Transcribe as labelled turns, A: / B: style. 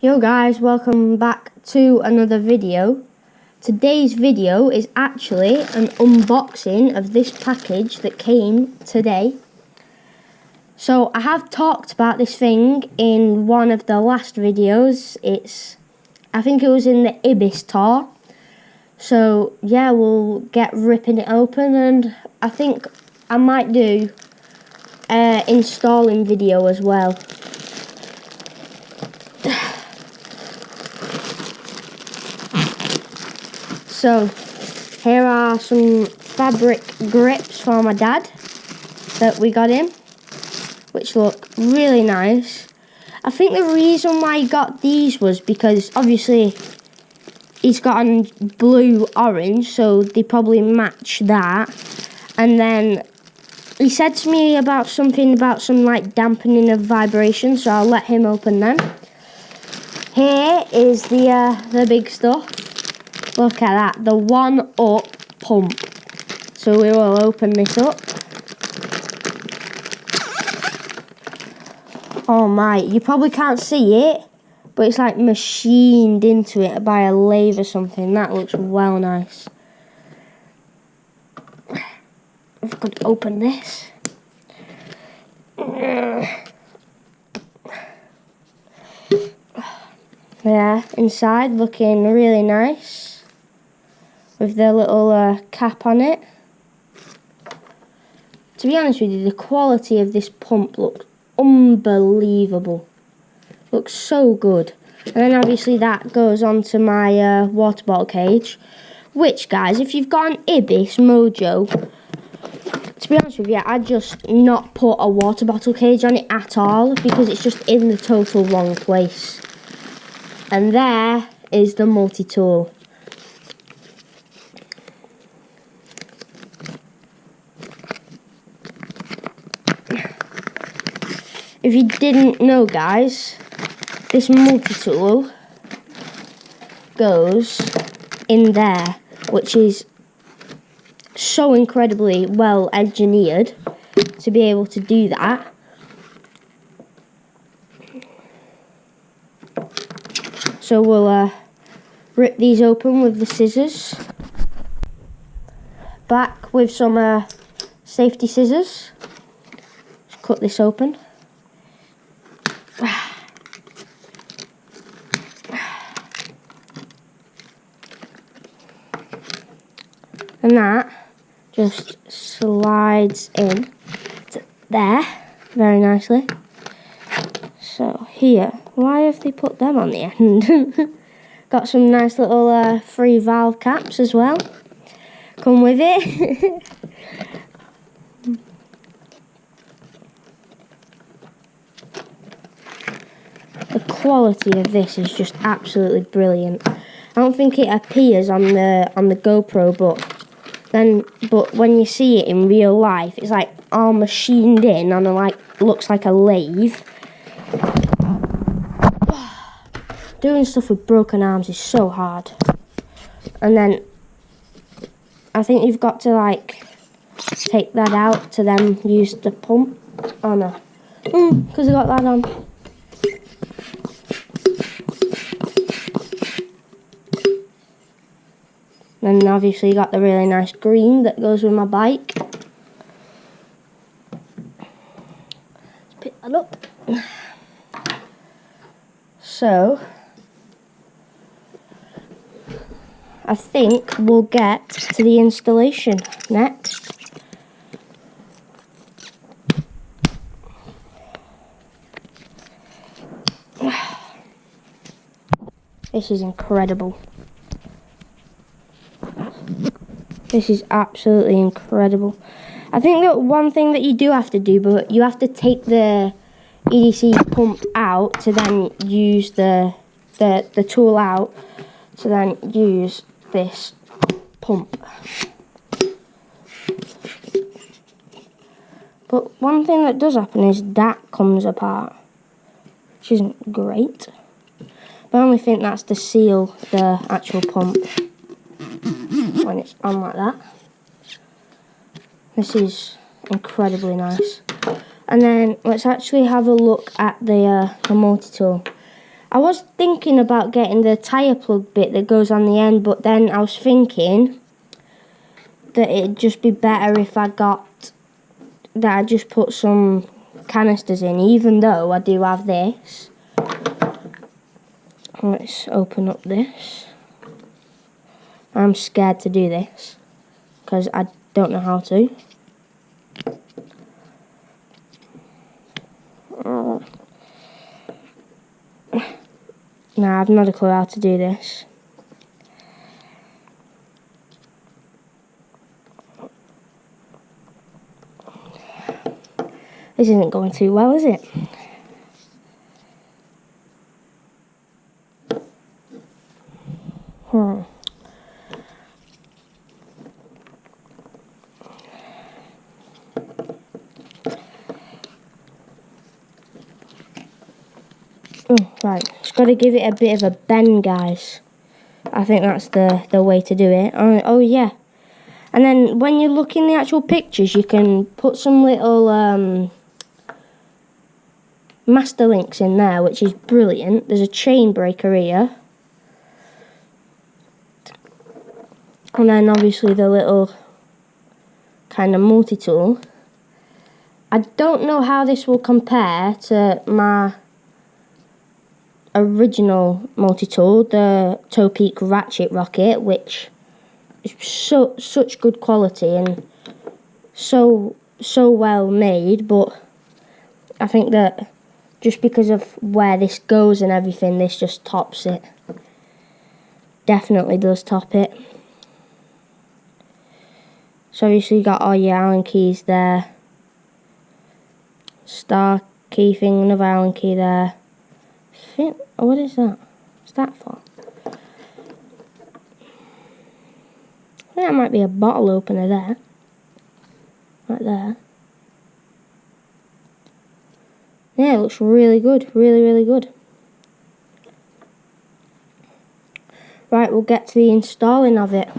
A: Yo guys, welcome back to another video. Today's video is actually an unboxing of this package that came today. So I have talked about this thing in one of the last videos. I think it was in the Ibis tour. So yeah, we'll get ripping it open, and I think I might do an installing video as well. So, here are some fabric grips for my dad that we got him, which look really nice. I think the reason why he got these was because obviously he's got on blue orange, so they probably match that. And then he said to me about something about some like dampening of vibration, so I'll let him open them. Here is the big stuff. Look at that, the 1UP pump. So we will open this up. Oh my, you probably can't see it, but it's like machined into it by a lathe or something. That looks well nice. If I could open this. Yeah, inside looking really nice, with the little cap on it. To be honest with you, the quality of this pump looks unbelievable. Looks so good. And then obviously that goes onto my water bottle cage, which, guys, if you've got an Ibis Mojo, to be honest with you, I'd just not put a water bottle cage on it at all, because it's just in the total wrong place. And there is the multi-tool. If you didn't know, guys, this multi-tool goes in there, which is so incredibly well engineered to be able to do that. So we'll rip these open with the scissors. Back with some safety scissors. Just cut this open. And that just slides in to there very nicely. So here, why have they put them on the end? Got some nice little free valve caps as well. Come with it. The quality of this is just absolutely brilliant. I don't think it appears on the GoPro, but when you see it in real life, it's like all machined in on looks like a lathe. Doing stuff with broken arms is so hard. And then I think you've got to take that out to then use the pump. Oh no, because I got that on. And obviously you got the really nice green that goes with my bike. Let's pick that up. So I think we'll get to the installation next. This is incredible. This is absolutely incredible. I think that one thing that you do have to do, but you have to take the EDC pump out to then use the tool out to then use this pump. But one thing that does happen is that comes apart, which isn't great. But I only think that's to seal the actual pump when it's on like that. This is incredibly nice. And then let's actually have a look at the multi-tool. I was thinking about getting the tyre plug bit that goes on the end, but then I was thinking that it'd just be better if I just put some canisters in, even though I do have this. Let's open up this. I'm scared to do this because I don't know how to. Nah, I've not a clue how to do this. This isn't going too well, is it? Right, just got to give it a bit of a bend, guys. I think that's the way to do it. Oh yeah. And then when you look in the actual pictures, you can put some little master links in there, which is brilliant. There's a chain breaker here. And then obviously the little kind of multi-tool. I don't know how this will compare to my original multi-tool, the Topeak Ratchet Rocket, which is such good quality and so well made, but I think that just because of where this goes and everything, this just tops it. Definitely does top it. So obviously you got all your Allen keys there. Star key thing, another Allen key there. What is that? What's that for? I think that might be a bottle opener there. Right there. Yeah, it looks really good. Really good. Right, we'll get to the installing of it.